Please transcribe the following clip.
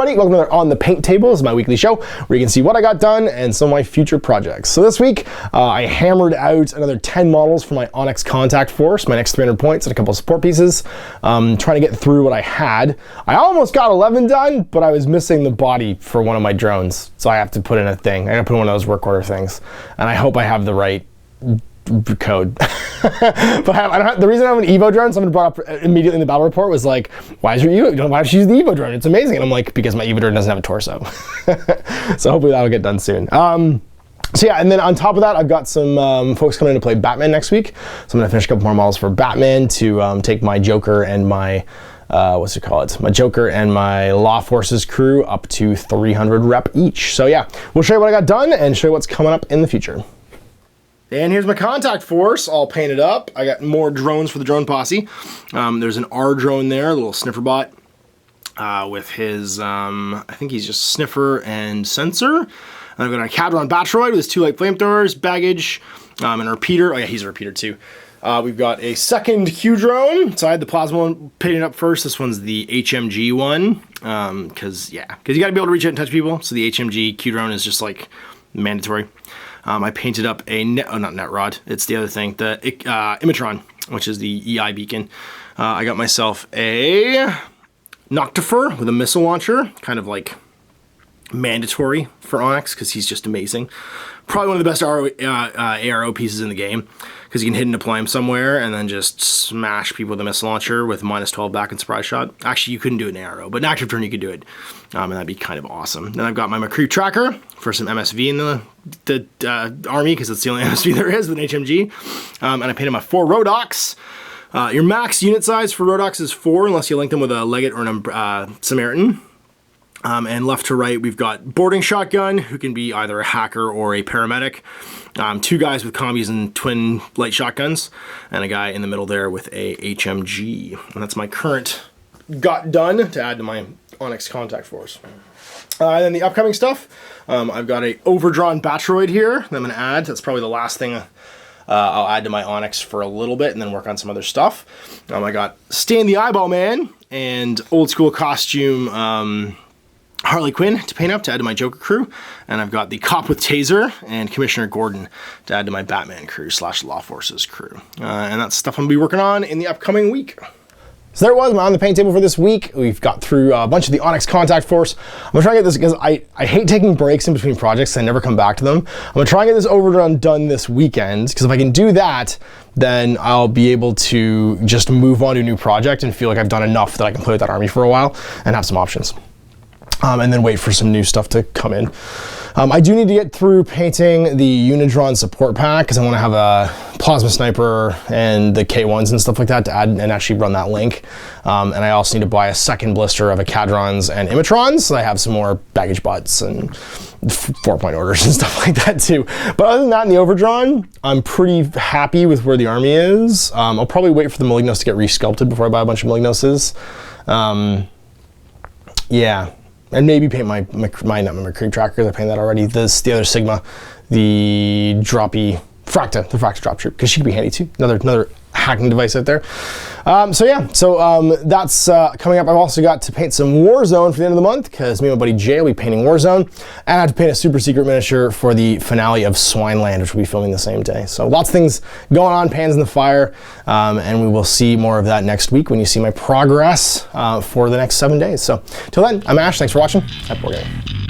everybody, welcome to On the Paint Table. This is my weekly show where you can see what I got done and some of my future projects. So this week, I hammered out another 10 models for my Onyx Contact Force, my next 300 points and a couple of support pieces, trying to get through what I had. I almost got 11 done, but I was missing the body for one of my drones, so I have to put in a thing. I gotta put in one of those work order things, and I hope I have the right code. But the reason I have an Evo drone, someone brought up immediately in the battle report, was like, why don't you use the Evo drone? It's amazing. And I'm like, because my Evo drone doesn't have a torso. So hopefully that'll get done soon. So yeah, and then on top of that, I've got some folks coming in to play Batman next week. So I'm gonna finish a couple more models for Batman to take my Joker and my my Joker and my Law Forces crew up to 300 rep each. So yeah, we'll show you what I got done and show you what's coming up in the future. And here's my Contact Force all painted up. I got more drones for the drone posse. There's an R drone there, a little sniffer bot with his, I think he's just sniffer and sensor. And I've got a Cadron Batroid with his 2 light flamethrowers, baggage, and a repeater. Oh yeah, he's a repeater too. We've got a second Q drone. So I had the plasma one painted up first. This one's the HMG one. Cause you gotta be able to reach out and touch people. So the HMG Q drone is just like mandatory. I painted up a, not Netrod, it's the other thing, the Imatron, which is the EI beacon. I got myself a Noctifer with a missile launcher, kind of like mandatory for Onyx, because he's just amazing. Probably one of the best ARO pieces in the game, because you can hit and deploy him somewhere and then just smash people with a missile launcher with -12 back and surprise shot. Actually, you couldn't do it in ARO, but in active turn you could do it, and that'd be kind of awesome. Then I've got my McCree Tracker for some MSV in the army, because it's the only MSV there is with an HMG, and I painted my 4 Rodox. Your max unit size for Rodox is 4, unless you link them with a Leggett or an Samaritan. And left to right, we've got Boarding Shotgun, who can be either a hacker or a paramedic. 2 guys with combis and twin light shotguns, and a guy in the middle there with a HMG. And that's my current got done to add to my Onyx Contact Force. Then the upcoming stuff, I've got a overdrawn Batroid here that I'm gonna add. That's probably the last thing I'll add to my Onyx for a little bit and then work on some other stuff. I got Stan the Eyeball Man and old school costume Harley Quinn to paint up to add to my Joker crew, and I've got the Cop with Taser and Commissioner Gordon to add to my Batman crew / Law Forces crew. And that's stuff I'm gonna be working on in the upcoming week. So there it was, my On the Paint Table for this week. We've got through a bunch of the Onyx Contact Force. I'm gonna try and get this, because I hate taking breaks in between projects, so I never come back to them. I'm gonna try and get this overdone done this weekend, because if I can do that, then I'll be able to just move on to a new project and feel like I've done enough that I can play with that army for a while and have some options. And then wait for some new stuff to come in. I do need to get through painting the Unidron support pack, because I want to have a Plasma Sniper and the K1s and stuff like that to add and actually run that link. And I also need to buy a second blister of a Cadrons and Imatrons, so I have some more baggage bots and 4-point orders and stuff like that too. But other than that, in the overdrawn, I'm pretty happy with where the army is. I'll probably wait for the Malignos to get resculpted before I buy a bunch of Malignoses. Yeah. And maybe paint my McCree Tracker, because I painted that already. The other Sigma, the Fracta drop troop, because she could be handy too. Another hacking device out there. So that's coming up. I've also got to paint some Warzone for the end of the month, because me and my buddy Jay will be painting Warzone. And I have to paint a super secret miniature for the finale of Swineland, which we'll be filming the same day. So lots of things going on, pans in the fire. And we will see more of that next week when you see my progress for the next 7 days. So till then, I'm Ash. Thanks for watching. Happy wargaming.